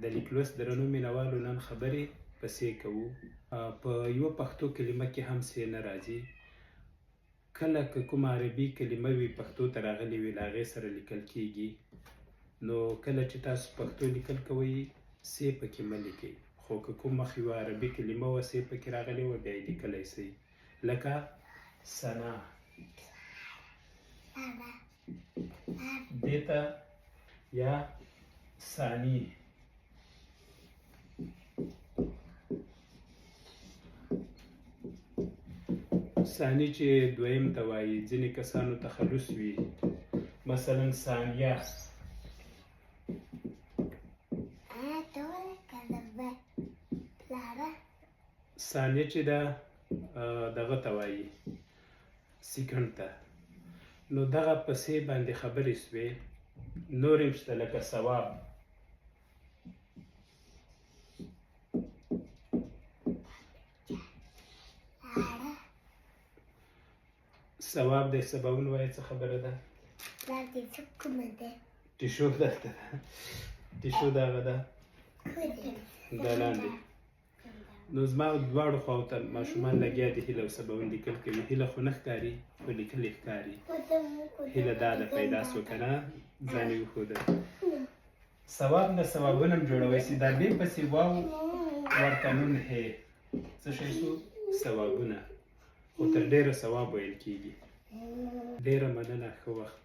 د لیک لوست درنو مینوالو نن خبرې پسې کوو. په یوه پښتو کلمه کې هم سې نه راځي. کله که کومه عربي کلمه وي پښتو ته راغلې وي له هغې سره لیکل کېږي، نو کله چې تاسو پښتو لیکل کوئ سې پکې مه لیکئ، خو که کوم مخ یوه عربي کلمه وه سې پکې راغلې وه بیا یې لیکلی سئ، لکه سنا. دې ته یا ثاني. ثاني چې دویم ته وایي، ځینې کسانو تخلص وي، مثلا ثانیه. ثانیه چې ده دغه ته وایي سیکنډ ته. نو دغه پسې باندې خبرې سوې. نور هم شته لکه ثواب. ثواب دی، سباون وایي څه خبره ده؟ ټیشو دلته ده، ټیشو دغه ده دا لاندې. نو زما دواړو خواو ته ماشومان لګیا دي هیله او سباون لیکل کوي. هیله خو نه ښکاري خو لیکل یې ښکاري. هیله دا ده پیدا سوه که نه ځان یې وښوده. ثواب نه ثوابون هم جوړوی سي. دا بې پسې واو ورته نون هې څه شی سو؟ ثوابونه. خو تر ډېره ثواب ویل کېږي. ډېره مننه، ښه وخت.